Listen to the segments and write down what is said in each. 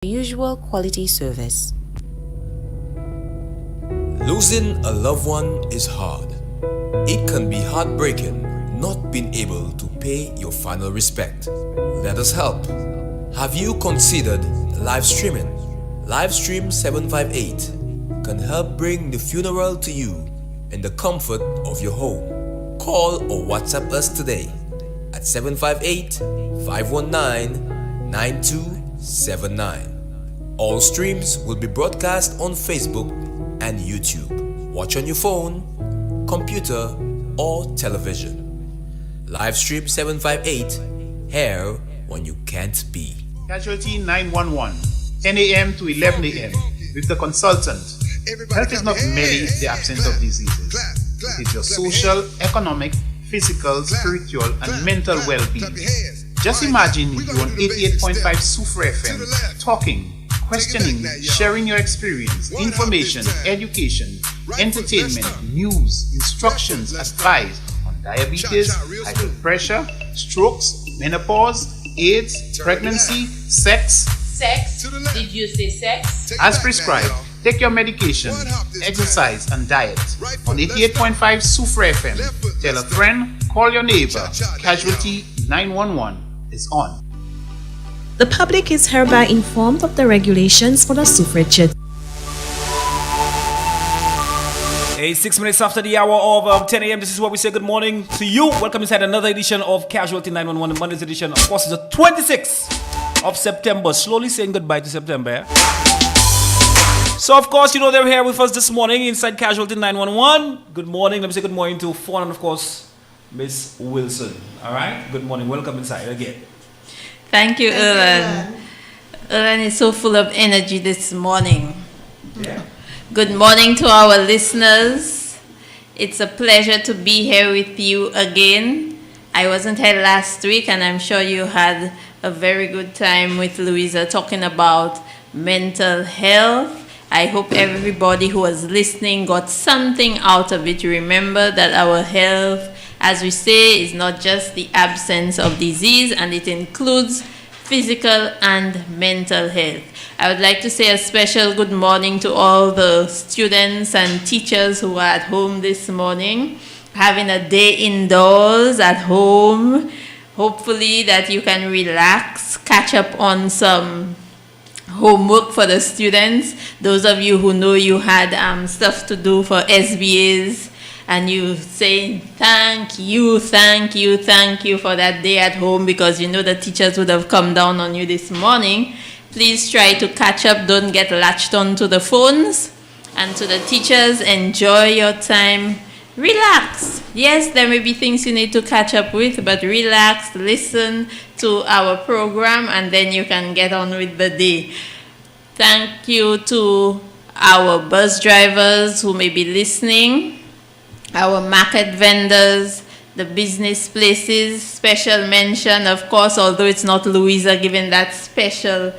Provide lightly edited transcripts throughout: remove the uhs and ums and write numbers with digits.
usual quality service. Losing a loved one is hard. It can be heartbreaking not being able to pay your final respect. Let us help. Have you considered live streaming? Livestream 758 can help bring the funeral to you in the comfort of your home. Call or WhatsApp us today at 758-519-9279. All streams will be broadcast on Facebook and YouTube. Watch on your phone, computer, or television. Livestream 758, here when you can't be. Casualty 911, 10 a.m. to 11 a.m. with the consultant. Health is not merely the absence of diseases. It is your social, economic, physical, spiritual, and mental well-being. Just imagine you on 88.5 Sufra FM, talking, questioning, sharing your experience, information, education, entertainment, news, instructions, advice on diabetes, high blood pressure, strokes, menopause, AIDS, pregnancy, sex. Sex? Did you say sex? As prescribed, take your medication, exercise, and diet. On 88.5 Sufra FM, tell a friend, call your neighbor. Casualty 911 is on. The public is hereby informed of the regulations for the suffragette. 6 minutes after the hour of 10 a.m. This is where we say good morning to you. Welcome inside another edition of Casualty 911, Monday's edition. Of course, it's the 26th of September. Slowly saying goodbye to September. Eh? So, of course, you know they're here with us this morning inside Casualty 911. Good morning. Let me say good morning to Fawn and, of course, Miss Wilson. All right? Good morning. Welcome inside again. Thank you, Erlen. Erlen is so full of energy this morning. Yeah. Good morning to our listeners. It's a pleasure to be here with you again. I wasn't here last week, and I'm sure you had a very good time with Louisa talking about mental health. I hope everybody who was listening got something out of it. Remember that our health, as we say, is not just the absence of disease, and it includes physical and mental health. I would like to say a special good morning to all the students and teachers who are at home this morning, having a day indoors at home. Hopefully that you can relax, catch up on some homework for the students. Those of you who know you had stuff to do for SBAs, and you say thank you for that day at home, because you know the teachers would have come down on you this morning. Please try to catch up. Don't get latched on to the phones. And to the teachers, enjoy your time. Relax. Yes, there may be things you need to catch up with, but relax, listen to our program, and then you can get on with the day. Thank you to our bus drivers who may be listening, our market vendors, the business places. Special mention, of course, although it's not Louisa giving that special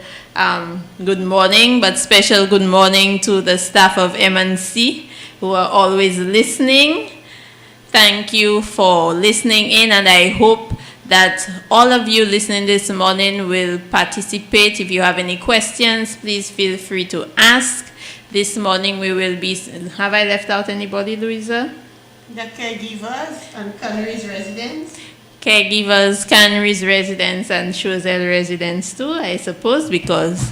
good morning, but special good morning to the staff of M&C who are always listening. Thank you for listening in, and I hope that all of you listening this morning will participate. If you have any questions, please feel free to ask. This morning we will be... Have I left out anybody, Louisa? The caregivers and Canneries residents. Caregivers, Canneries residents, and Choiseul residents too, I suppose, because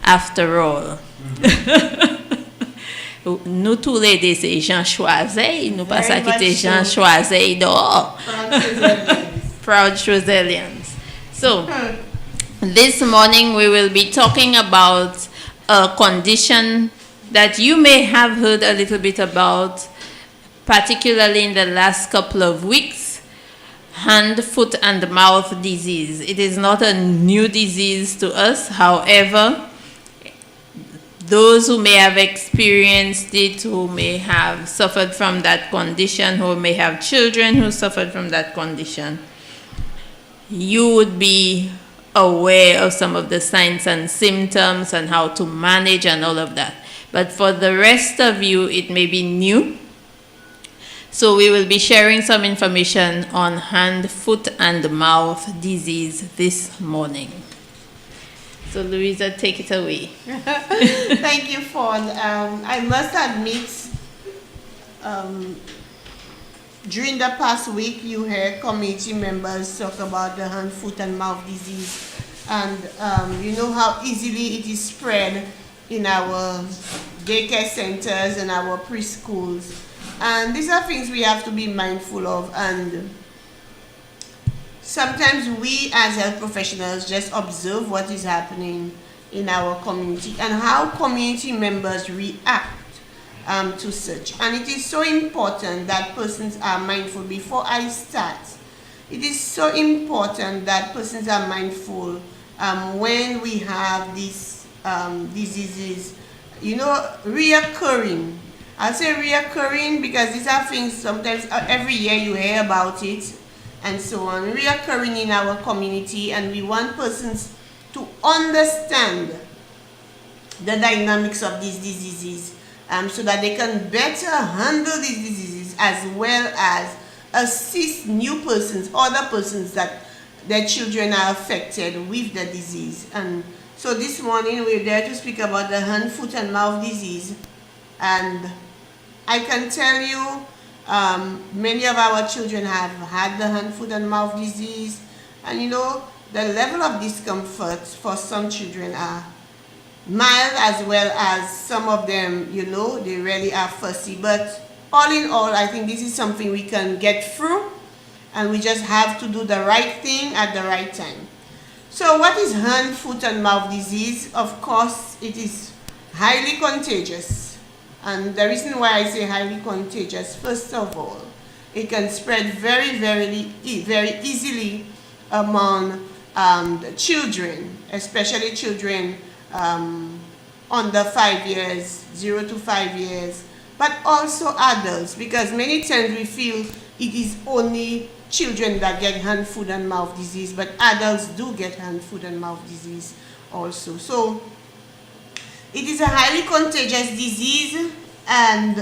after all... Nous tous les deux, c'est Jean Choiseul, nous pas ça quitter Jean Choiseul dehors. Proud Choiselians. So, this morning we will be talking about a condition that you may have heard a little bit about, particularly in the last couple of weeks: hand, foot, and mouth disease. It is not a new disease to us. However, those who may have experienced it, who may have suffered from that condition, who may have children who suffered from that condition, you would be aware of some of the signs and symptoms and how to manage and all of that. But for the rest of you, it may be new. So we will be sharing some information on hand, foot, and mouth disease this morning. So Louisa, take it away. Thank you, Fawn. I must admit, during the past week, you heard community members talk about the hand, foot, and mouth disease, and you know how easily it is spread in our daycare centers and our preschools. And these are things we have to be mindful of, and sometimes we as health professionals just observe what is happening in our community and how community members react to such. And it is so important that persons are mindful. Before I start, it is so important that persons are mindful when we have these diseases, you know, reoccurring. I'll say reoccurring because these are things sometimes every year you hear about it and so on, reoccurring in our community, and we want persons to understand the dynamics of these diseases so that they can better handle these diseases as well as assist new persons, other persons that their children are affected with the disease. And so this morning we're there to speak about the hand, foot, and mouth disease. And I can tell you many of our children have had the hand, foot, and mouth disease, and you know, the level of discomfort for some children are mild, as well as some of them, you know, they really are fussy. But all in all, I think this is something we can get through, and we just have to do the right thing at the right time. So what is hand, foot, and mouth disease? Of course, it is highly contagious. And the reason why I say highly contagious, first of all, it can spread very easily among the children, especially children under 5 years, 0 to 5 years, but also adults, because many times we feel it is only children that get hand, foot, and mouth disease, but adults do get hand, foot, and mouth disease also. So it is a highly contagious disease, and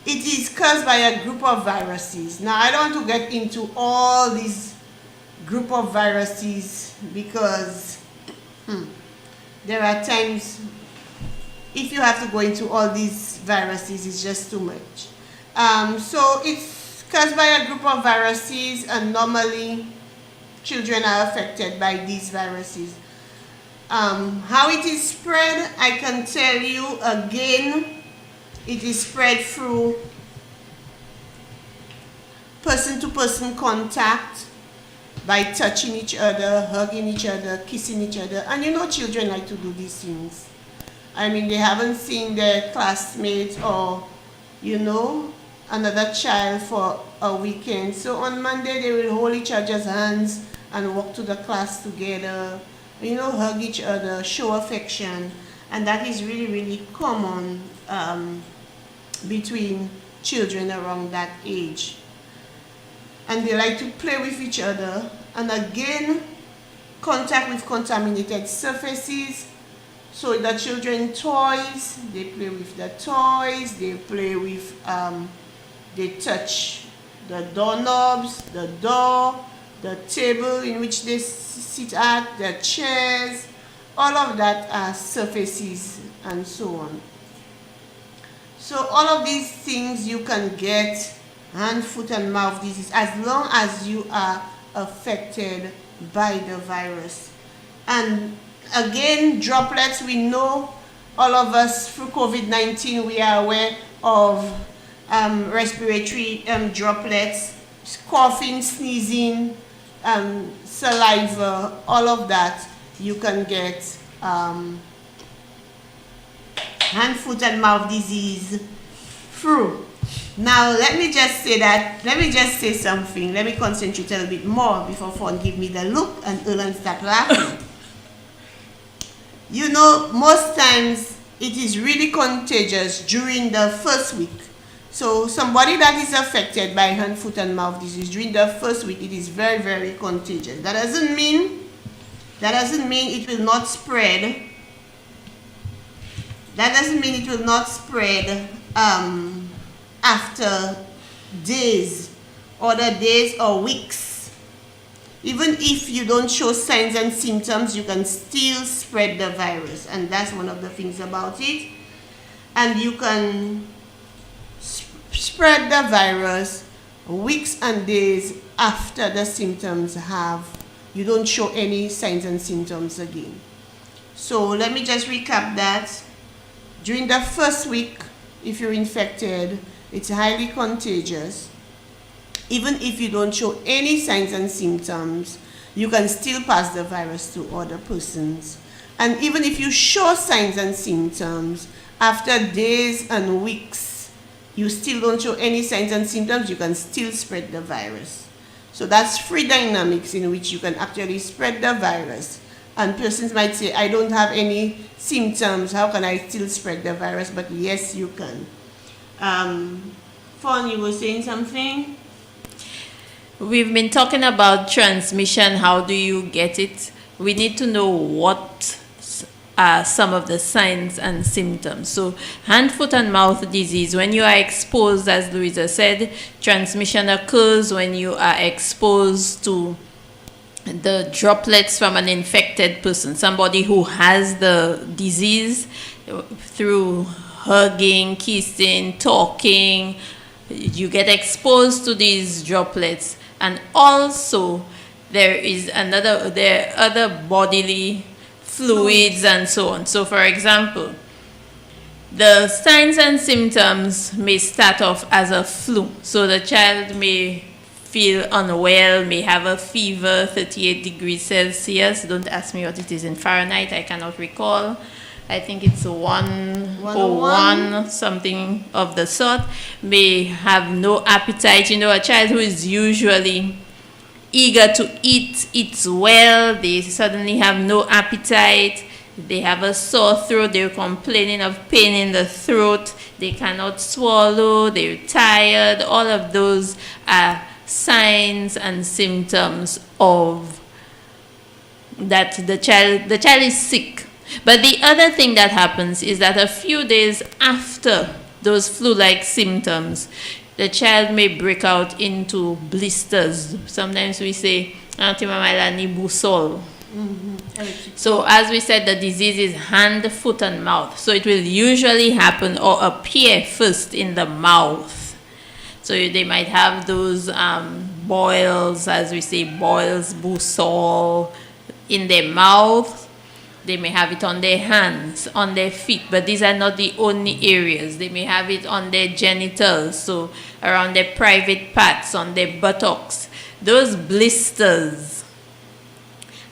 it is caused by a group of viruses. Now, I don't want to get into all these group of viruses because there are times if you have to go into all these viruses, it's just too much. So it's caused by a group of viruses, and normally children are affected by these viruses. How it is spread, I can tell you again, it is spread through person-to-person contact, by touching each other, hugging each other, kissing each other. And you know, children like to do these things. I mean, they haven't seen their classmates or, you know, another child for a weekend. So on Monday, they will hold each other's hands and walk to the class together, you know, hug each other, show affection. And that is really common between children around that age. And they like to play with each other. And again, contact with contaminated surfaces. So the children toys, they play with the toys, they play with, they touch the doorknobs, the door, the table in which they sit at, the chairs, all of that are surfaces and so on. So all of these things you can get hand, foot, and mouth disease as long as you are affected by the virus. And again, droplets, we know, all of us through COVID-19, we are aware of respiratory droplets, coughing, sneezing, saliva, all of that you can get hand, foot, and mouth disease through. Now, let me just say something. Let me concentrate a little bit more before Fawn give me the look and Erlen start laughing. You know, most times it is really contagious during the first week. So somebody that is affected by hand, foot, and mouth disease during the first week, it is very contagious. That doesn't mean it will not spread. That doesn't mean it will not spread after days, other days or weeks. Even if you don't show signs and symptoms, you can still spread the virus, and that's one of the things about it. And you can spread the virus weeks and days after the symptoms you don't show any signs and symptoms again. So let me just recap that. During the first week, if you're infected, it's highly contagious. Even if you don't show any signs and symptoms, you can still pass the virus to other persons. And even if you show signs and symptoms, after days and weeks, you still don't show any signs and symptoms, you can still spread the virus. So that's three dynamics in which you can actually spread the virus. And persons might say, I don't have any symptoms, how can I still spread the virus? But yes, you can. Fawn, you were saying something? We've been talking about transmission. How do you get it? We need to know what are some of the signs and symptoms. So hand, foot and mouth disease, when you are exposed, as Louisa said, transmission occurs when you are exposed to the droplets from an infected person, somebody who has the disease, through hugging, kissing, talking. You get exposed to these droplets. And also there are other bodily fluids and so on. So for example, the signs and symptoms may start off as a flu. So the child may feel unwell, may have a fever, 38 degrees Celsius. Don't ask me what it is in Fahrenheit, I cannot recall. I think it's 101, something of the sort. May have no appetite. You know, a child who is usually eager to eat, eats well, they suddenly have no appetite, they have a sore throat, they're complaining of pain in the throat, they cannot swallow, they're tired. All of those are signs and symptoms of that the child is sick. But the other thing that happens is that a few days after those flu-like symptoms, the child may break out into blisters. Sometimes we say, busol. So as we said, the disease is hand, foot, and mouth. So it will usually happen or appear first in the mouth. So they might have those boils, as we say, boils, busol, in their mouth. They may have it on their hands, on their feet, but these are not the only areas. They may have it on their genitals, so around their private parts, on their buttocks. Those blisters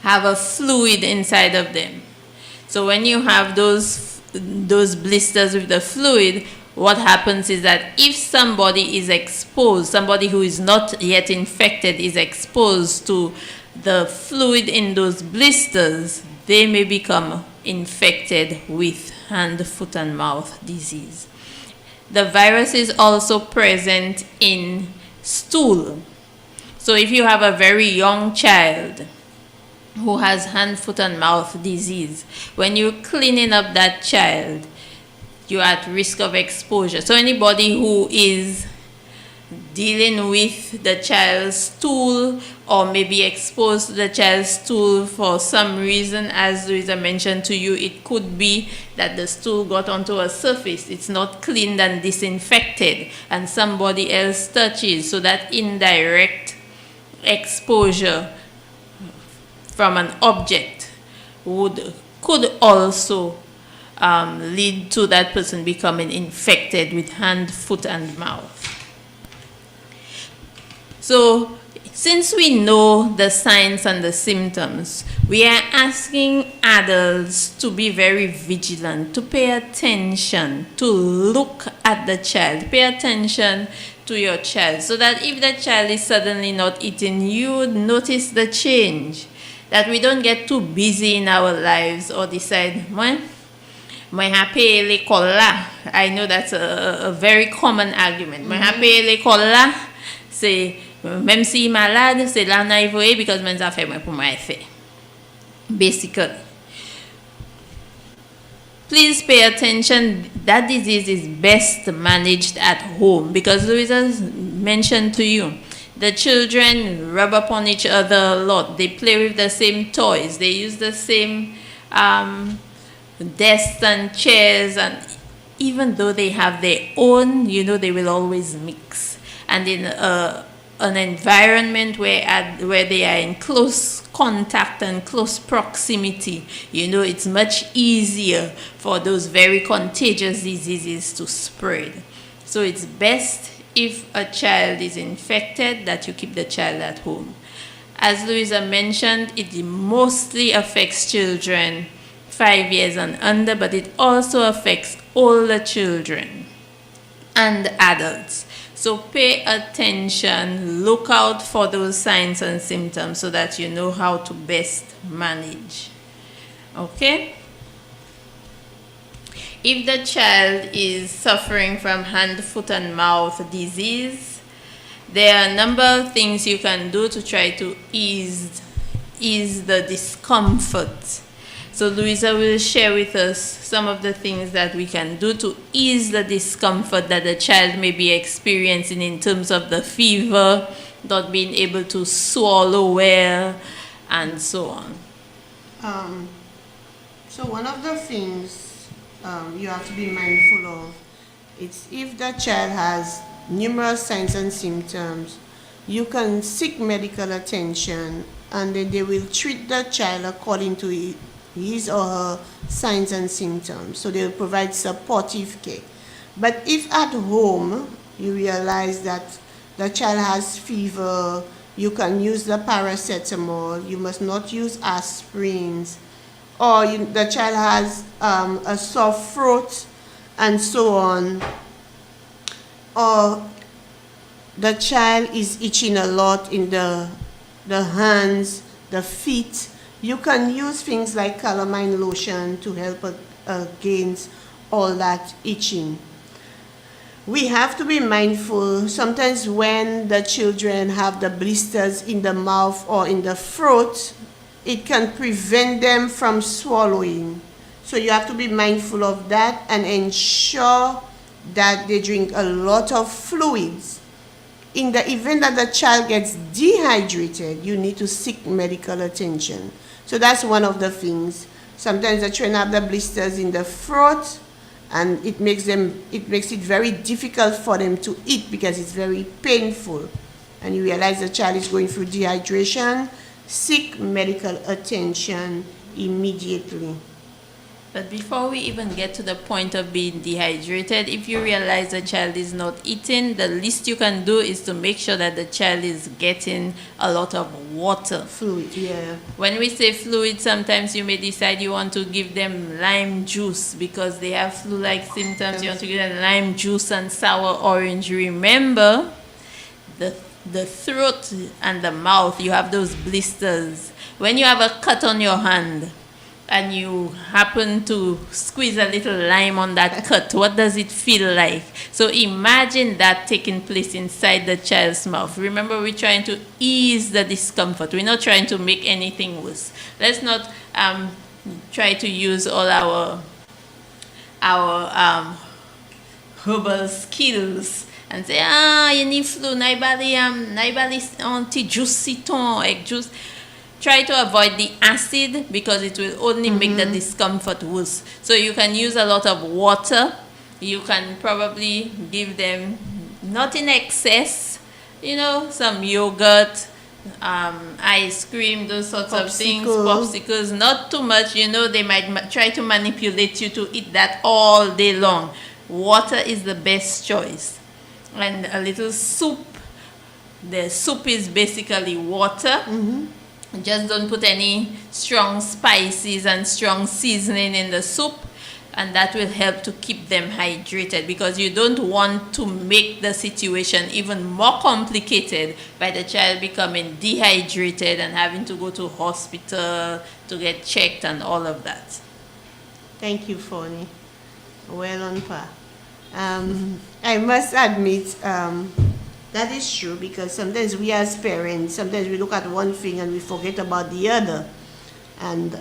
have a fluid inside of them. So when you have those blisters with the fluid, what happens is that if somebody is exposed, somebody who is not yet infected is exposed to the fluid in those blisters, they may become infected with hand, foot, and mouth disease. The virus is also present in stool. So if you have a very young child who has hand, foot, and mouth disease, when you're cleaning up that child, you're at risk of exposure. So anybody who is dealing with the child's stool or maybe exposed to the child's stool for some reason, as Louisa mentioned to you, it could be that the stool got onto a surface, it's not cleaned and disinfected, and somebody else touches, so that indirect exposure from an object could also lead to that person becoming infected with hand, foot, and mouth. So, since we know the signs and the symptoms, we are asking adults to be very vigilant, to pay attention, to look at the child, pay attention to your child, so that if the child is suddenly not eating, you would notice the change. That we don't get too busy in our lives or decide, I know that's a very common argument. Say, même si malade, c'est là n'a évolué because men ça fait moi pour moi fait. Basically. Please pay attention. That disease is best managed at home because Louisa mentioned to you The children rub upon each other a lot. They play with the same toys. They use the same desks and chairs, and even though they have their own, they will always mix. And in an environment where they are in close contact and close proximity, it's much easier for those very contagious diseases to spread. So it's best if a child is infected that you keep the child at home. As Louisa mentioned, it mostly affects children 5 years and under, but it also affects older children and adults. So pay attention, look out for those signs and symptoms so that you know how to best manage. Okay? If the child is suffering from hand, foot, and mouth disease, there are a number of things you can do to try to ease the discomfort. So Louisa will share with us some of the things that we can do to ease the discomfort that the child may be experiencing in terms of the fever, not being able to swallow well, and so on. So one of the things you have to be mindful of, it's if the child has numerous signs and symptoms, you can seek medical attention, and then they will treat the child according to his or her signs and symptoms. So they will provide supportive care. But if at home you realize that the child has fever, you can use the paracetamol. You must not use aspirins. Or the child has a sore throat and so on. Or the child is itching a lot in the hands, the feet. You can use things like calamine lotion to help against all that itching. We have to be mindful. Sometimes when the children have the blisters in the mouth or in the throat, it can prevent them from swallowing. So you have to be mindful of that and ensure that they drink a lot of fluids. In the event that the child gets dehydrated, you need to seek medical attention. So that's one of the things. Sometimes the children have the blisters in the throat, and it makes it very difficult for them to eat because it's very painful. And you realize the child is going through dehydration. Seek medical attention immediately. But before we even get to the point of being dehydrated, if you realize the child is not eating, the least you can do is to make sure that the child is getting a lot of water. Fluid, yeah. When we say fluid, sometimes you may decide you want to give them lime juice because they have flu-like symptoms. You want to give them lime juice and sour orange. Remember, the throat and the mouth, you have those blisters. When you have a cut on your hand and you happen to squeeze a little lime on that cut, what does it feel like? So imagine that taking place inside the child's mouth. Remember, we're trying to ease the discomfort. We're not trying to make anything worse. Let's not try to use all our herbal skills and say, you need flu, naibali anti-juice citron, egg juice. Try to avoid the acid because it will only make the discomfort worse. So you can use a lot of water. You can probably give them, not in excess, some yogurt, ice cream, those sorts of things, popsicles, not too much. They might try to manipulate you to eat that all day long. Water is the best choice. And a little soup. The soup is basically water. Just don't put any strong spices and strong seasoning in the soup, and that will help to keep them hydrated, because you don't want to make the situation even more complicated by the child becoming dehydrated and having to go to hospital to get checked and all of that. Thank you, Fonny. Well on par. I must admit, that is true, because sometimes we as parents, sometimes we look at one thing and we forget about the other. And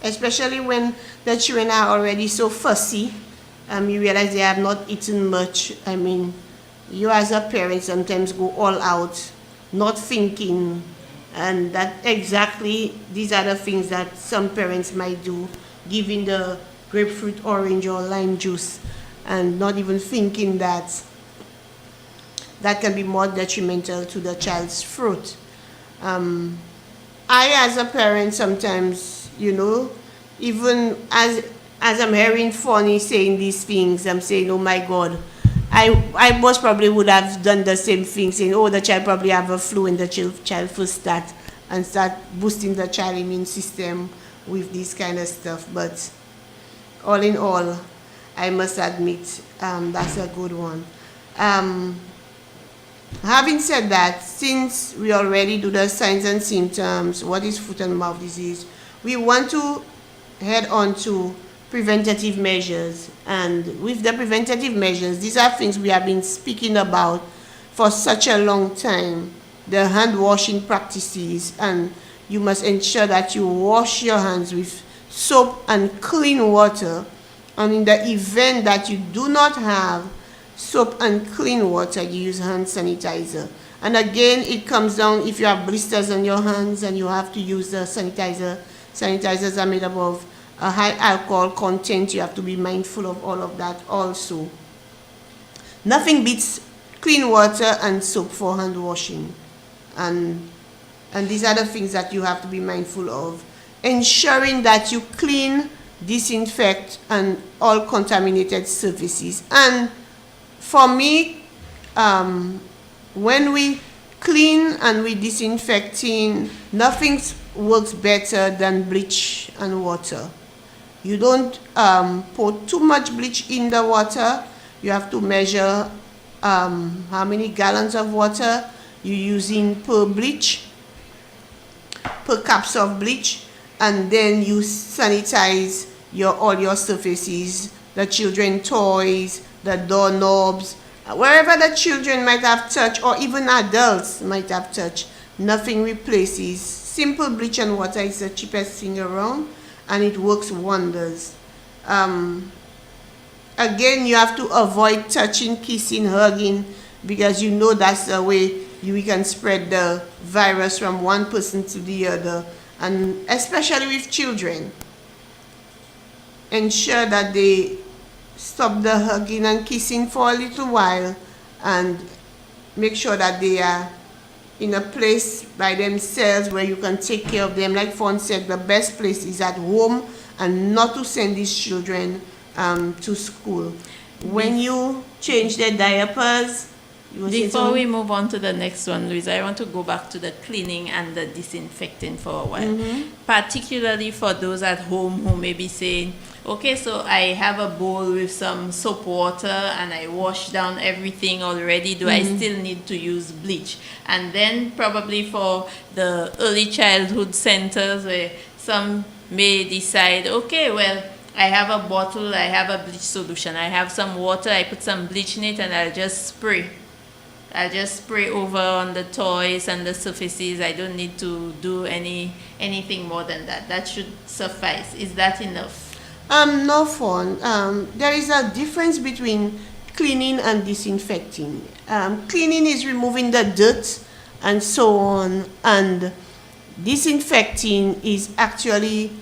especially when the children are already so fussy, you realize they have not eaten much. you as a parent sometimes go all out, not thinking, and that exactly these are the things that some parents might do, giving the grapefruit, orange, or lime juice, and not even thinking that that can be more detrimental to the child's fruit. I, as a parent, sometimes, even as I'm hearing Fonny saying these things, I'm saying, oh my God, I most probably would have done the same thing, saying, oh, the child probably have a flu, and the child first start boosting the child immune system with this kind of stuff. But all in all, I must admit, that's a good one. Having said that, since we already do the signs and symptoms, what is foot and mouth disease, we want to head on to preventative measures. And with the preventative measures, these are things we have been speaking about for such a long time. The hand washing practices, and you must ensure that you wash your hands with soap and clean water. And in the event that you do not have soap and clean water, you use hand sanitizer. And again, it comes down if you have blisters on your hands and you have to use the sanitizer. Sanitizers are made up of a high alcohol content. You have to be mindful of all of that also. Nothing beats clean water and soap for hand washing. And these are the things that you have to be mindful of. Ensuring that you clean, disinfect, and all contaminated surfaces. And for me, when we clean and we disinfecting, nothing works better than bleach and water. You don't put too much bleach in the water. You have to measure how many gallons of water you're using per bleach, per cups of bleach, and then you sanitize all your surfaces, the children toys, the doorknobs, wherever the children might have touched, or even adults might have touched. Nothing replaces. Simple bleach and water is the cheapest thing around, and it works wonders. Again, you have to avoid touching, kissing, hugging, because that's the way we can spread the virus from one person to the other, and especially with children. Ensure that they stop the hugging and kissing for a little while, and make sure that they are in a place by themselves where you can take care of them. Like Fawn said, the best place is at home, and not to send these children to school. When you change their diapers, before we move on to the next one, Louisa, I want to go back to the cleaning and the disinfecting for a while. Particularly for those at home who may be saying, okay, so I have a bowl with some soap water and I wash down everything already. Do I still need to use bleach? And then probably for the early childhood centers where some may decide, okay, well, I have a bottle, I have a bleach solution, I have some water, I put some bleach in it, and I'll just spray over on the toys and the surfaces. I don't need to do anything more than that. That should suffice. Is that enough? No, Fawn. There is a difference between cleaning and disinfecting. Cleaning is removing the dirt and so on, and disinfecting is actually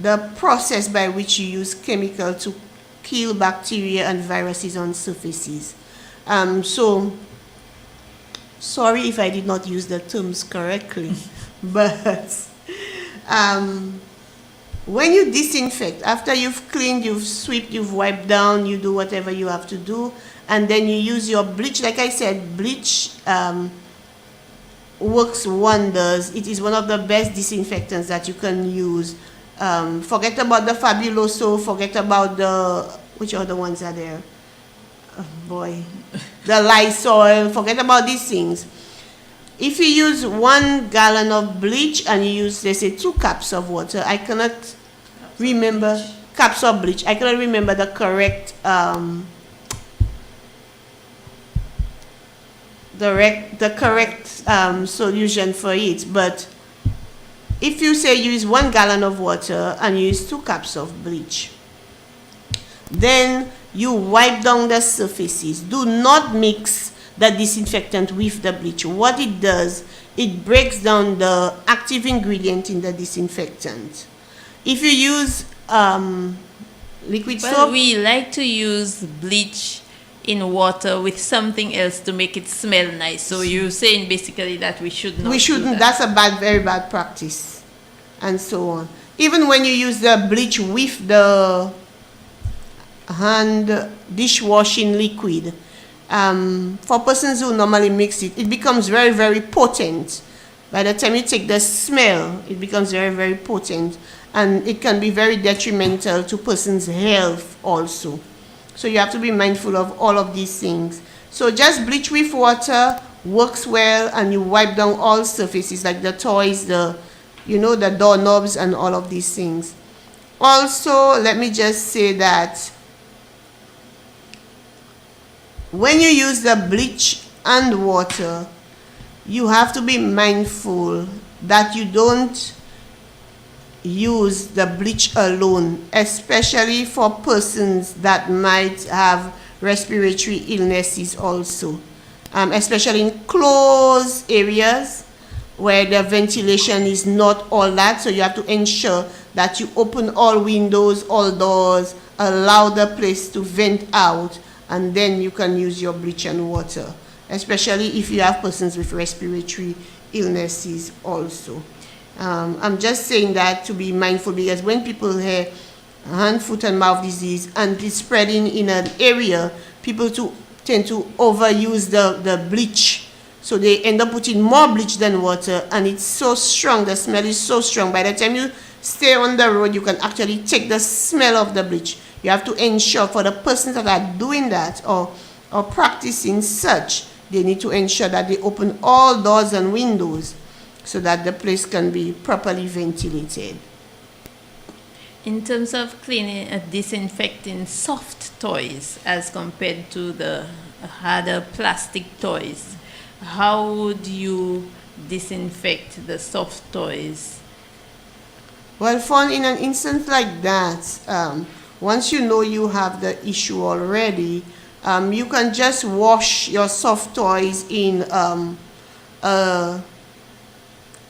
the process by which you use chemical to kill bacteria and viruses on surfaces. So sorry if I did not use the terms correctly, but when you disinfect, after you've cleaned, you've swept, you've wiped down, you do whatever you have to do, and then you use your bleach. Like I said, bleach works wonders. It is one of the best disinfectants that you can use. Forget about the Fabuloso, forget about which other ones are there? Oh boy, the Lysol, forget about these things. If you use 1 gallon of bleach and you use, let's say, 2 cups of water, I cannot remember cups of bleach. I cannot remember the correct solution for it. But if you say use 1 gallon of water and use 2 cups of bleach, then you wipe down the surfaces. Do not mix the disinfectant with the bleach. What it does, it breaks down the active ingredient in the disinfectant. If you use liquid soap, we like to use bleach in water with something else to make it smell nice. So you're saying basically that we should not. we shouldn't. Do that. That's a very bad practice, and so on. Even when you use the bleach with the hand dishwashing liquid, for persons who normally mix it, it becomes very potent. By the time you take the smell, it becomes very potent, and it can be very detrimental to persons' health also. So you have to be mindful of all of these things. So just bleach with water works well, and you wipe down all surfaces like the toys, the doorknobs and all of these things. Also, let me just say that when you use the bleach and water, you have to be mindful that you don't use the bleach alone, especially for persons that might have respiratory illnesses also, especially in closed areas where the ventilation is not all that. So you have to ensure that you open all windows, all doors, allow the place to vent out, and then you can use your bleach and water, especially if you have persons with respiratory illnesses also. I'm just saying that to be mindful, because when people hear hand, foot and mouth disease and it's spreading in an area, people tend to overuse the bleach. So they end up putting more bleach than water, and it's so strong, the smell is so strong. By the time you stay on the road, you can actually take the smell of the bleach. You have to ensure, for the persons that are doing that or practicing such, they need to ensure that they open all doors and windows so that the place can be properly ventilated. In terms of cleaning and disinfecting soft toys as compared to the harder plastic toys, how would you disinfect the soft toys? Well, in an instance like that, once you know you have the issue already, you can just wash your soft toys in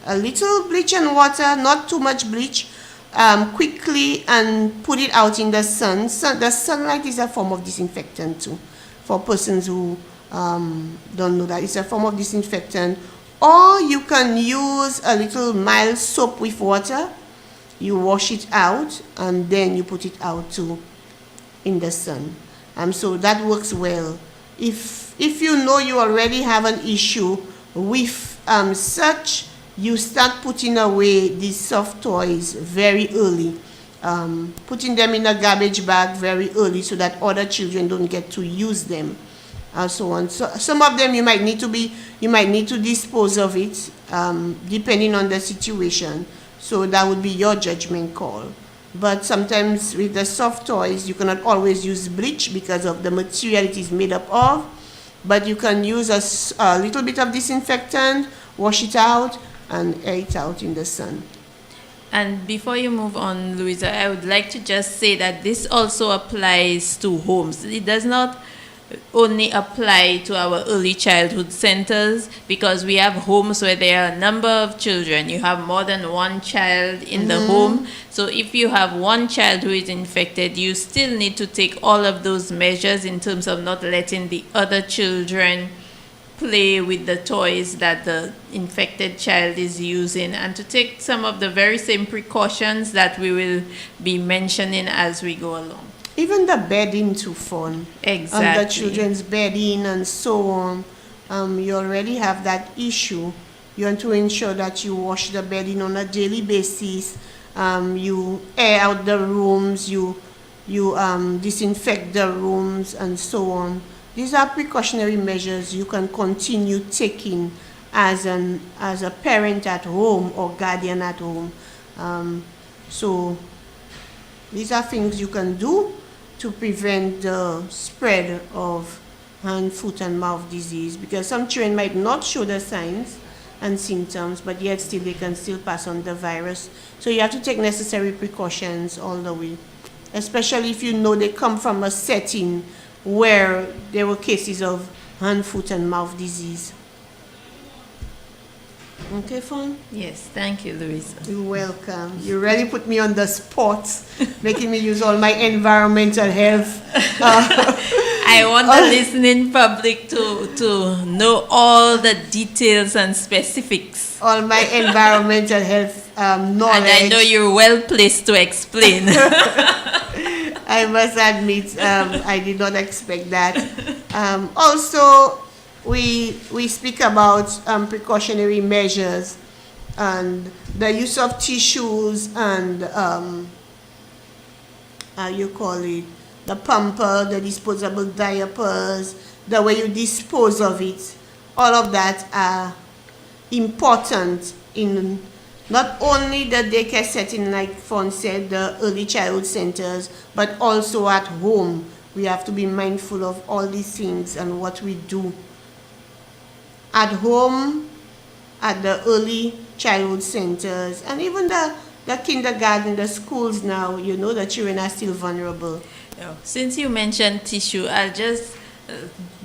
a little bleach and water, not too much bleach, quickly, and put it out in the sun. So the sunlight is a form of disinfectant too, for persons who don't know that. It's a form of disinfectant. Or you can use a little mild soap with water. You wash it out, and then you put it out too in the sun. So that works well. If you know you already have an issue with such, you start putting away these soft toys very early, putting them in a garbage bag very early so that other children don't get to use them, and so on. So some of them you might need to dispose of it, depending on the situation. So that would be your judgment call. But sometimes with the soft toys, you cannot always use bleach because of the material it is made up of. But you can use a little bit of disinfectant, wash it out, and air it out in the sun. And before you move on, Louisa, I would like to just say that this also applies to homes. It does not only apply to our early childhood centers, because we have homes where there are a number of children. You have more than one child in the home. So if you have one child who is infected, you still need to take all of those measures in terms of not letting the other children play with the toys that the infected child is using, and to take some of the very same precautions that we will be mentioning as we go along. Even the bedding too, fun. Exactly. And the children's bedding and so on. You already have that issue. You want to ensure that you wash the bedding on a daily basis. You air out the rooms. You disinfect the rooms and so on. These are precautionary measures you can continue taking as a parent at home or guardian at home. So these are things you can do to prevent the spread of hand, foot, and mouth disease, because some children might not show the signs and symptoms, but yet still they can still pass on the virus. So you have to take necessary precautions all the way, especially if you know they come from a setting where there were cases of hand, foot, and mouth disease. Okay, Fawn? Yes, thank you, Louisa. You're welcome. You really put me on the spot, making me use all my environmental health. I want the listening public to know all the details and specifics. All my environmental health knowledge. And I know you're well placed to explain. I must admit, I did not expect that. Also, we speak about precautionary measures and the use of tissues and you call it the pamper, the disposable diapers, the way you dispose of it. All of that are important in not only the daycare setting, like Fawn said, the early childhood centers, but also at home. We have to be mindful of all these things and what we do at home, at the early childhood centers, and even the kindergarten, the schools now. You know, the children are still vulnerable. Since you mentioned tissue, I'll just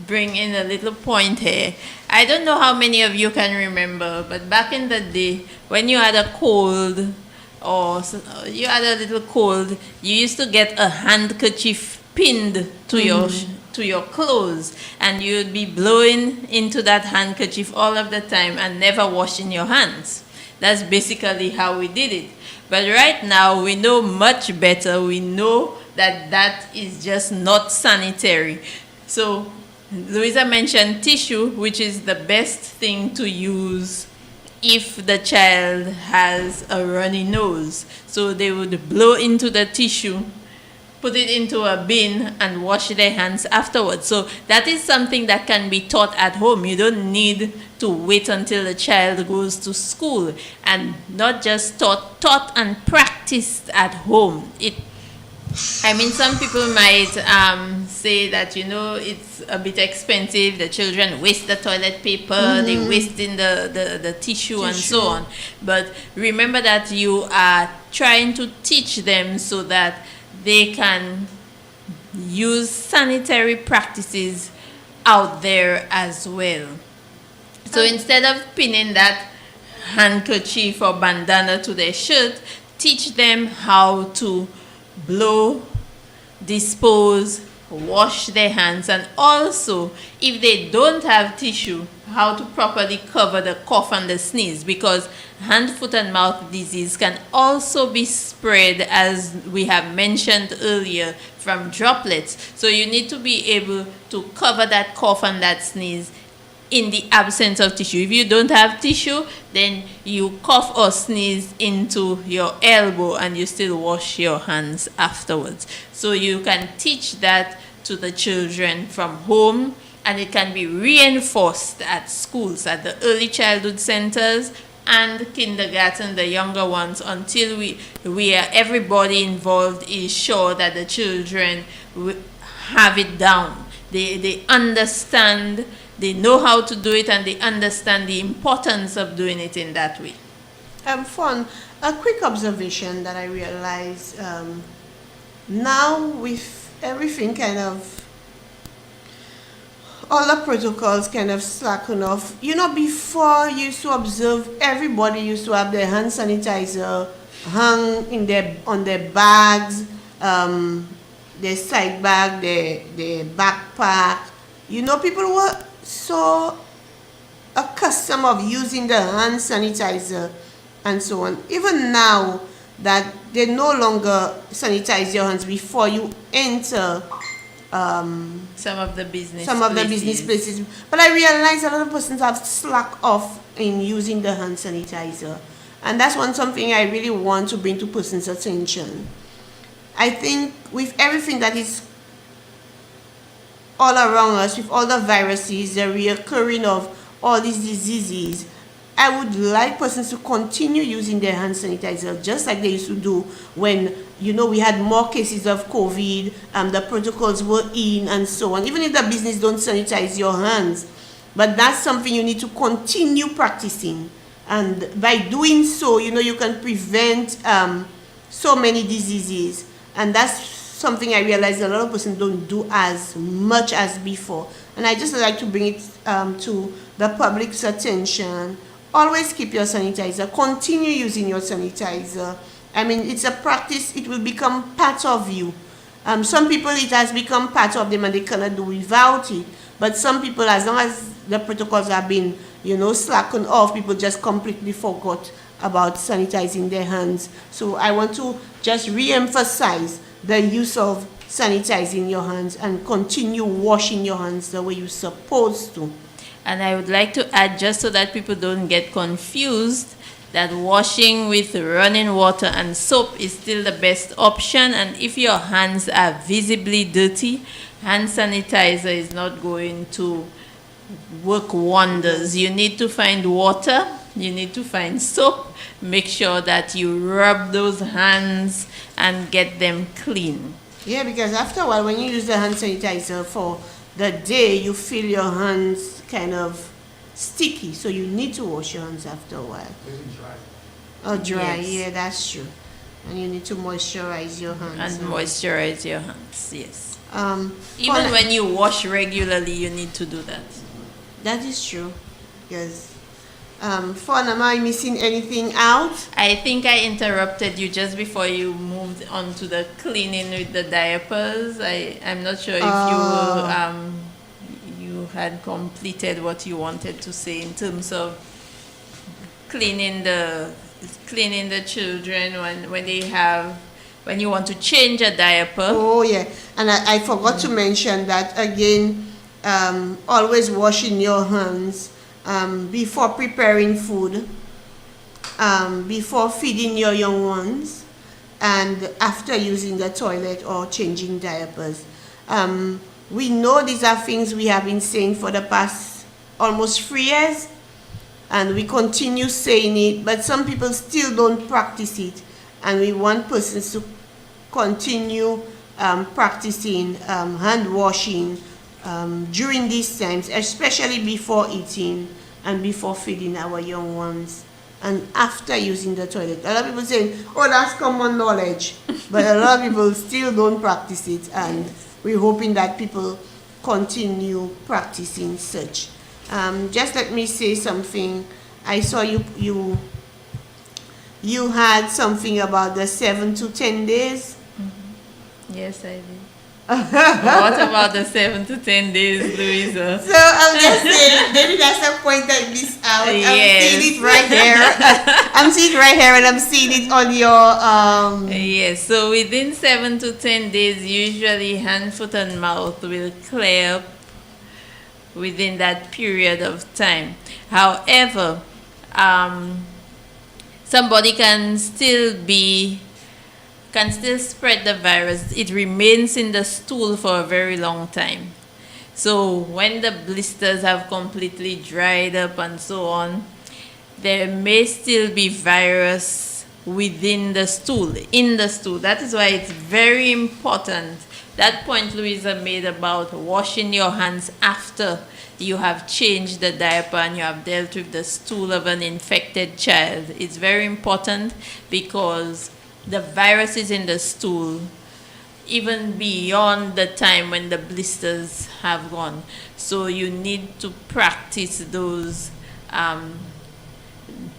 bring in a little point here. I don't know how many of you can remember, but back in the day, when you had a cold or you had a little cold, you used to get a handkerchief pinned to your clothes, and you'd be blowing into that handkerchief all of the time and never washing your hands. That's basically how we did it. But right now, we know much better. We know that that is just not sanitary. So Louisa mentioned tissue, which is the best thing to use if the child has a runny nose. So they would blow into the tissue, put it into a bin, and wash their hands afterwards. So that is something that can be taught at home. You don't need to wait until the child goes to school, and not just taught and practiced at home. Some people might say that, it's a bit expensive. The children waste the toilet paper, they waste in the tissue and so on. But remember that you are trying to teach them so that they can use sanitary practices out there as well. So instead of pinning that handkerchief or bandana to their shirt, teach them how to blow, dispose, wash their hands, and also, if they don't have tissue, how to properly cover the cough and the sneeze, because hand, foot, and mouth disease can also be spread, as we have mentioned earlier, from droplets. So you need to be able to cover that cough and that sneeze in the absence of tissue. If you don't have tissue, then you cough or sneeze into your elbow and you still wash your hands afterwards. So you can teach that to the children from home, and it can be reinforced at schools, at the early childhood centers and kindergarten, the younger ones, until we are everybody involved is sure that the children have it down. They understand, they know how to do it, and they understand the importance of doing it in that way. Fawn, a quick observation that I realize now with everything kind of, all the protocols kind of slacken off. Before you used to observe, everybody used to have their hand sanitizer hung on their bags, their side bag, their backpack. People were so accustomed of using the hand sanitizer and so on. Even now that they no longer sanitize your hands before you enter some of the business places. But I realize a lot of persons have slacked off in using the hand sanitizer, and that's something I really want to bring to persons' attention. I think with everything that is all around us, with all the viruses, the reoccurring of all these diseases, I would like persons to continue using their hand sanitizer just like they used to do when, we had more cases of COVID, the protocols were in and so on. Even if the business don't sanitize your hands, but that's something you need to continue practicing. And by doing so, you can prevent so many diseases. And that's something I realized a lot of persons don't do as much as before. And I just like to bring it to the public's attention. Always keep your sanitizer. Continue using your sanitizer. I mean, it's a practice. It will become part of you. Some people, it has become part of them and they cannot do without it. But some people, as long as the protocols have been, slackened off, people just completely forgot about sanitizing their hands. So I want to just re-emphasize the use of sanitizing your hands and continue washing your hands the way you're supposed to. And I would like to add, just so that people don't get confused, that washing with running water and soap is still the best option. And if your hands are visibly dirty, hand sanitizer is not going to work wonders. You need to find water, you need to find soap, make sure that you rub those hands and get them clean. Yeah, because after a while, when you use the hand sanitizer for the day, you feel your hands kind of sticky, so you need to wash your hands after a while. Or dry, Yes. yeah, that's true. And you need to moisturize your hands. And moisturize your hands, yes. For- Even when you wash regularly, you need to do that. That is true. Because, Fawn, am I missing anything out? I think I interrupted you just before you moved on to the cleaning with the diapers. I'm not sure if you had completed what you wanted to say in terms of cleaning the children when you want to change a diaper. Oh, yeah. And I forgot to mention that again, always washing your hands before preparing food, before feeding your young ones, and after using the toilet or changing diapers. We know these are things we have been saying for the past almost 3 years, and we continue saying it, but some people still don't practice it, and we want persons to continue practicing hand washing during these times, especially before eating and before feeding our young ones, and after using the toilet. A lot of people say, oh, that's common knowledge, but a lot of people still don't practice it, and we're hoping that people continue practicing such. Just let me say something. I saw you had something about the 7 to 10 days. Yes, I did. What about the 7 to 10 days, Louisa? So I'm just saying, maybe that's a point that missed out. Yes. I'm seeing it right here. I'm seeing it right here, and I'm seeing it on your Yes, so within 7 to 10 days, usually hand, foot, and mouth will clear up within that period of time. However, somebody can still spread the virus. It remains in the stool for a very long time. So when the blisters have completely dried up and so on, there may still be virus within the stool, in the stool. That is why it's very important. That point Louisa made about washing your hands after you have changed the diaper and you have dealt with the stool of an infected child. It's very important because the virus is in the stool even beyond the time when the blisters have gone. So you need to practice those,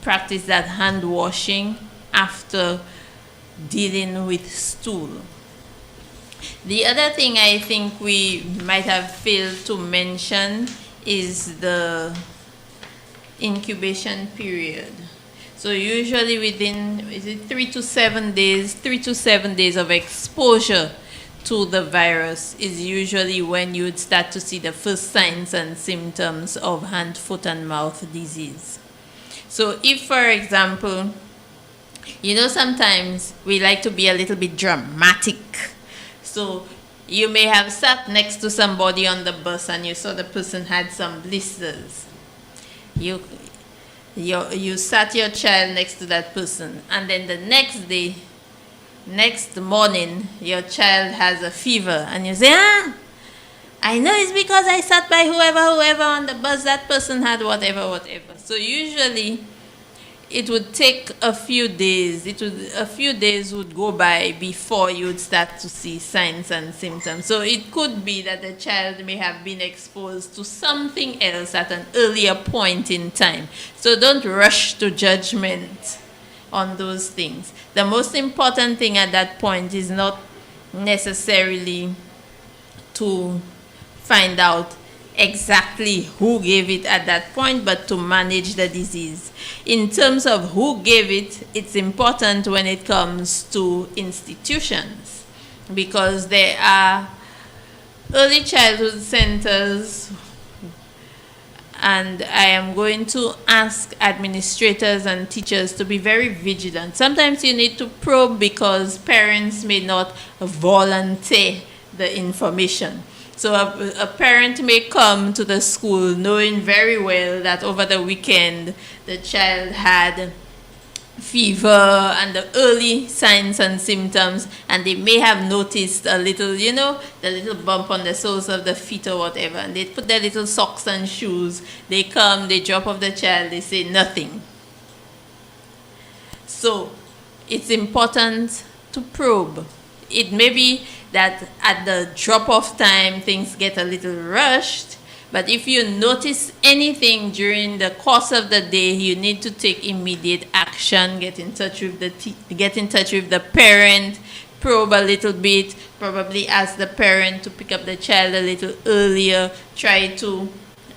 practice that hand washing after dealing with stool. The other thing I think we might have failed to mention is the incubation period. So usually within 3 to 7 days of exposure to the virus is usually when you would start to see the first signs and symptoms of hand, foot, and mouth disease. So if, for example, sometimes we like to be a little bit dramatic. So you may have sat next to somebody on the bus and you saw the person had some blisters. You sat your child next to that person, and then the next morning, your child has a fever, and you say, I know it's because I sat by whoever on the bus, that person had whatever. So usually, it would take a few days. A few days would go by before you would start to see signs and symptoms. So it could be that the child may have been exposed to something else at an earlier point in time. So don't rush to judgment on those things. The most important thing at that point is not necessarily to find out exactly who gave it at that point, but to manage the disease. In terms of who gave it, it's important when it comes to institutions, because there are early childhood centers, and I am going to ask administrators and teachers to be very vigilant. Sometimes you need to probe because parents may not volunteer the information. So a parent may come to the school knowing very well that over the weekend the child had fever and the early signs and symptoms, and they may have noticed a little, the little bump on the soles of the feet or whatever, and they put their little socks and shoes. They come, they drop off the child, they say nothing. So it's important to probe. It may be that at the drop-off time things get a little rushed, but if you notice anything during the course of the day, you need to take immediate action. Get in touch with the parent, probe a little bit, probably ask the parent to pick up the child a little earlier. Try to,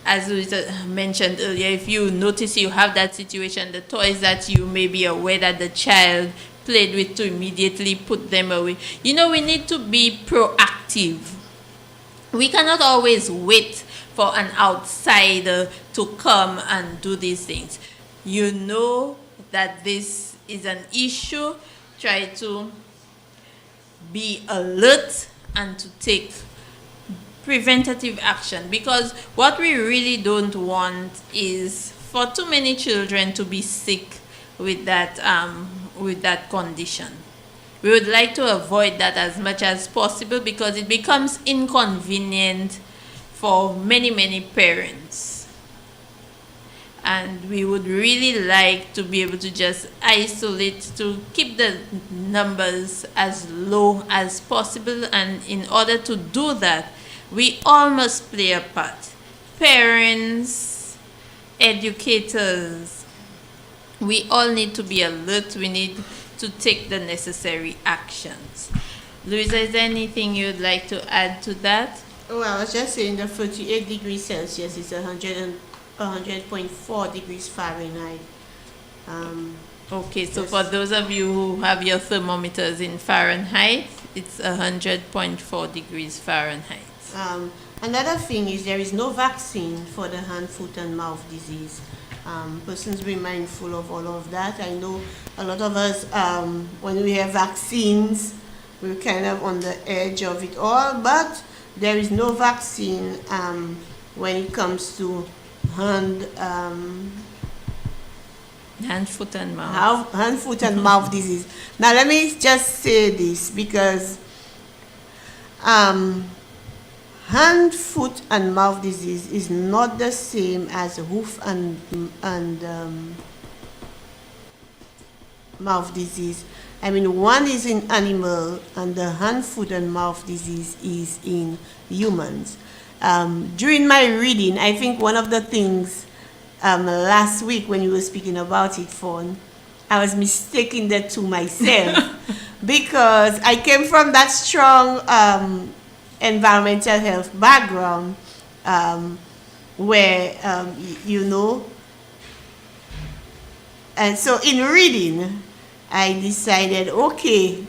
as we mentioned earlier, if you notice you have that situation, the toys that you may be aware that the child played with, to immediately put them away. We need to be proactive. We cannot always wait for an outsider to come and do these things. You know that this is an issue. Try to be alert and to take preventative action, because what we really don't want is for too many children to be sick with that condition. We would like to avoid that as much as possible, because it becomes inconvenient for many parents. And we would really like to be able to just isolate, to keep the numbers as low as possible. And in order to do that, we all must play a part. Parents, educators, we all need to be alert. We need to take the necessary actions. Louisa, is there anything you'd like to add to that? Oh, I was just saying the 38 degrees Celsius is 100.4 degrees Fahrenheit. Okay, so for those of you who have your thermometers in Fahrenheit, it's 100.4 degrees Fahrenheit. Another thing is there is no vaccine for the hand, foot, and mouth disease. Persons be mindful of all of that. I know a lot of us, when we have vaccines, we're kind of on the edge of it all, but there is no vaccine when it comes to hand, foot, and mouth. Hand, foot, and mouth disease. Now, let me just say this, because hand, foot, and mouth disease is not the same as hoof and mouth disease. I mean, one is in animal, and the hand, foot, and mouth disease is in humans. During my reading, I think one of the things last week when you were speaking about it, Fawn, I was mistaking the two myself because I came from that strong environmental health background where, and so in reading, I decided, okay,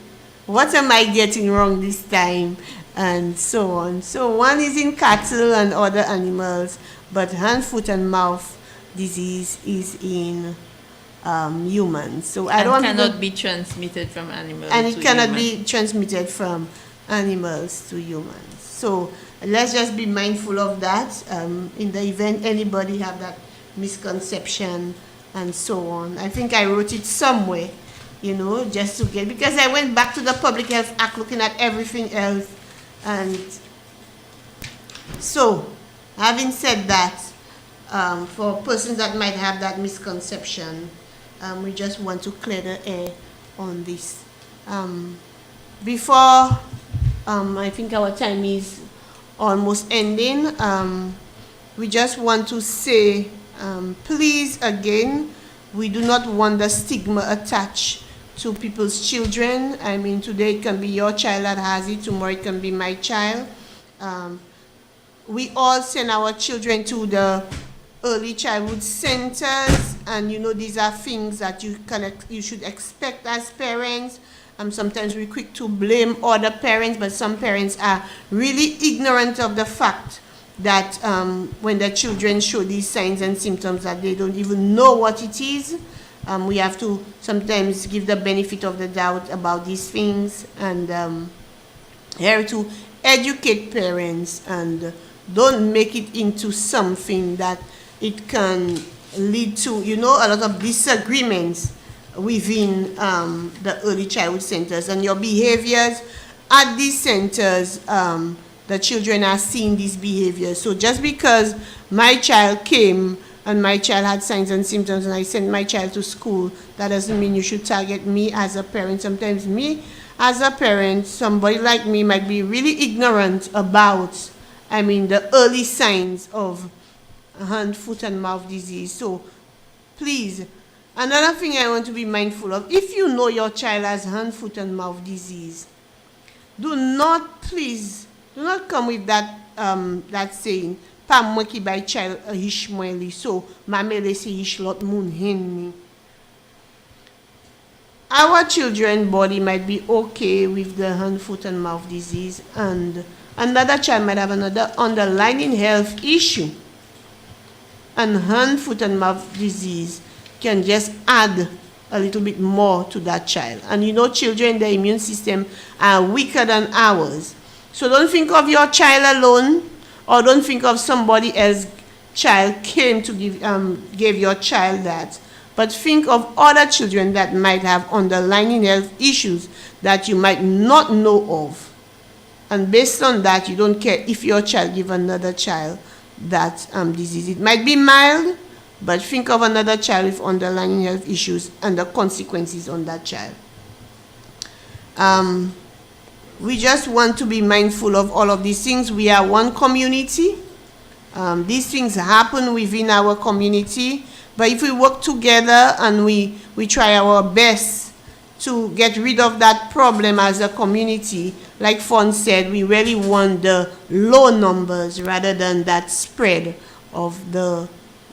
what am I getting wrong this time? And so on. So one is in cattle and other animals, but hand, foot, and mouth disease is in humans. So I don't cannot be transmitted from animals and it to cannot humans. be transmitted from animals to humans. So let's just be mindful of that. In the event anybody have that misconception and so on. I think I wrote it somewhere, just to get, because I went back to the Public Health Act looking at everything else. And so, having said that, for persons that might have that misconception, We just want to clear the air on this. Before I think our time is almost ending, we just want to say, please again, we do not want the stigma attached to people's children. I mean, today it can be your child that has it, tomorrow it can be my child. We all send our children to the early childhood centers, and these are things that you should expect as parents. Sometimes we're quick to blame other parents, but some parents are really ignorant of the fact that when their children show these signs and symptoms that they don't even know what it is. We have to sometimes give the benefit of the doubt about these things, and here to educate parents and don't make it into something that it can lead to, a lot of disagreements within the early childhood centers, and your behaviors at these centers. The children are seeing these behaviors. So just because my child came and my child had signs and symptoms and I sent my child to school, that doesn't mean you should target me as a parent. Sometimes me as a parent, somebody like me might be really ignorant about, the early signs of hand, foot, and mouth disease. So please, another thing I want to be mindful of, if you know your child has hand, foot, and mouth disease, do not come with that saying, "Pam mweki by child a hish mweli, so mamele se hish lot mun henni." Our children's body might be okay with the hand, foot, and mouth disease, and another child might have another underlying health issue. And hand, foot, and mouth disease can just add a little bit more to that child. And children, their immune system are weaker than ours. So don't think of your child alone, or don't think of somebody else's child came to give your child that. But think of other children that might have underlying health issues that you might not know of. And based on that, you don't care if your child give another child that disease. It might be mild, but think of another child with underlying health issues and the consequences on that child. We just want to be mindful of all of these things. We are one community. These things happen within our community. But if we work together and we try our best to get rid of that problem as a community, like Fawn said, we really want the low numbers rather than that spread of the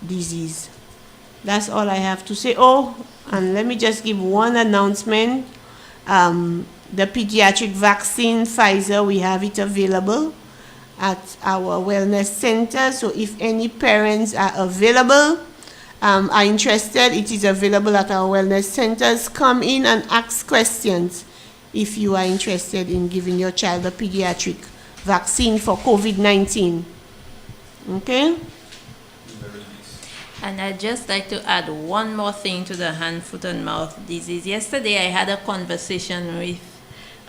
disease. That's all I have to say. Oh, and let me just give one announcement. The pediatric vaccine, Pfizer, we have it available at our wellness center. So if any parents are available, are interested, it is available at our wellness centers. Come in and ask questions if you are interested in giving your child a pediatric vaccine for COVID-19. Okay? And I'd just like to add one more thing to the hand, foot, and mouth disease. Yesterday I had a conversation with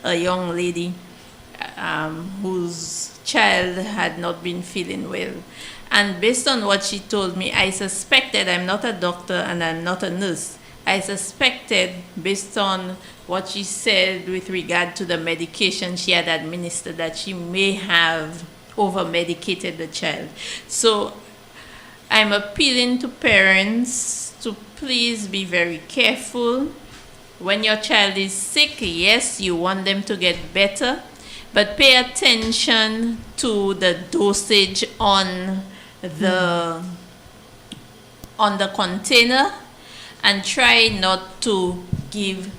a young lady whose child had not been feeling well. And based on what she told me, I suspected, I'm not a doctor and I'm not a nurse, I suspected, based on what she said with regard to the medication she had administered, that she may have over-medicated the child. So I'm appealing to parents to please be very careful. When your child is sick, yes, you want them to get better, but pay attention to the dosage on the container, and try not to give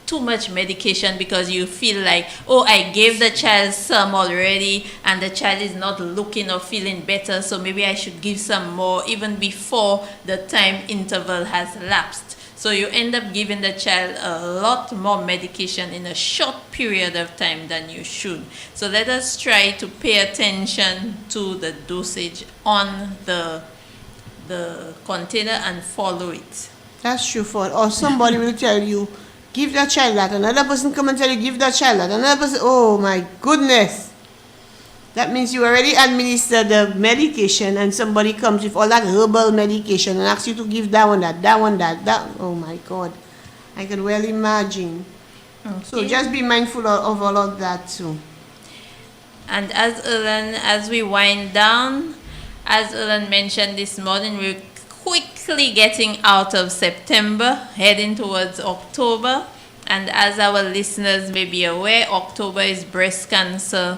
too much medication because you feel like, oh, I gave the child some already and the child is not looking or feeling better, so maybe I should give some more even before the time interval has lapsed. So you end up giving the child a lot more medication in a short period of time than you should. So let us try to pay attention to the dosage on the container and follow it. That's true, for or somebody will tell you, give the child that. Another person come and tell you, give the child that. Another person, oh my goodness. That means you already administered the medication and somebody comes with all that herbal medication and asks you to give that one, that. Oh my God. I can well imagine. Okay. So just be mindful of all of that too. And as we wind down, as Erlen mentioned this morning, we're quickly getting out of September, heading towards October. And as our listeners may be aware, October is Breast Cancer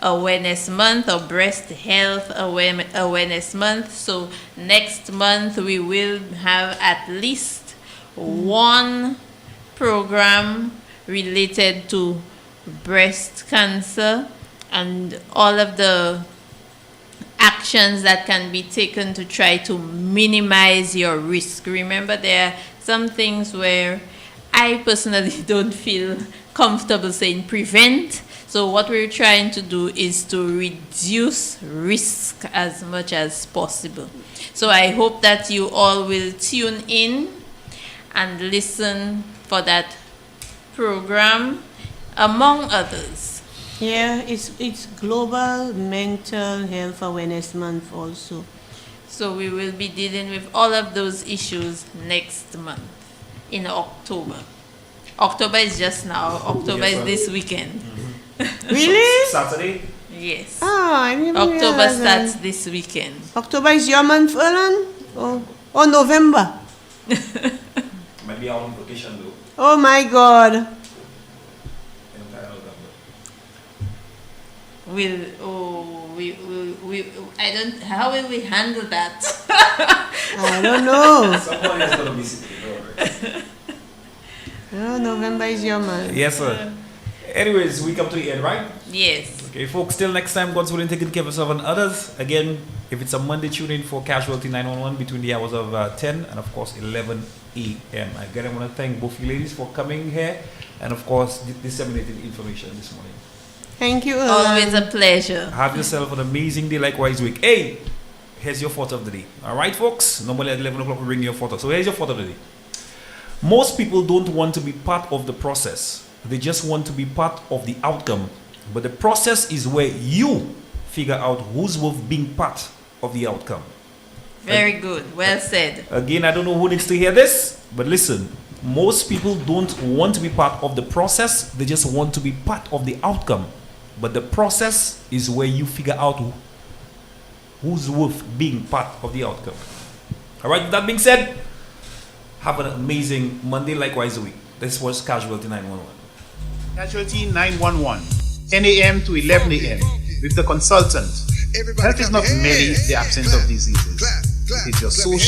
Awareness Month or Breast Health Awareness Month. So next month we will have at least one program related to breast cancer and all of the actions that can be taken to try to minimize your risk. Remember, there are some things where I personally don't feel comfortable saying prevent. So what we're trying to do is to reduce risk as much as possible. So I hope that you all will tune in and listen for that program, among others. Yeah, it's Global Mental Health Awareness Month also. So we will be dealing with all of those issues next month in October. October is just now. October is this weekend. Really? Saturday? Yes. I didn't October realize that. starts this weekend. October is your month, Erlen? Or November? Might be out on vacation though. Oh my God. How will we handle that? I don't know. Someone is gonna be sitting. Oh, November is your month. Yes, sir. Anyways, we come to the end, right? Yes. Okay, folks, till next time, God's willing, taking care of yourself and others. Again, if it's a Monday, tune in for Casualty 911 between the hours of 10 and, of course, 11 a.m. Again, I want to thank both you ladies for coming here and, of course, disseminating information this morning. Thank you, Erlen. Always a pleasure. Have yourself an amazing day, likewise week. Hey, here's your thought of the day. All right, folks? Normally at 11 o'clock, we bring your photo. So here's your thought of the day. Most people don't want to be part of the process. They just want to be part of the outcome. But the process is where you figure out who's worth being part of the outcome. Very good. Well said. Again, I don't know who needs to hear this, but listen. Most people don't want to be part of the process. They just want to be part of the outcome. But the process is where you figure out who's worth being part of the outcome. All right, with that being said, have an amazing Monday, likewise a week. This was Casualty 911. Casualty 911, 10 a.m. to 11 a.m. with the consultant. Health is not merely the absence of diseases. It is your social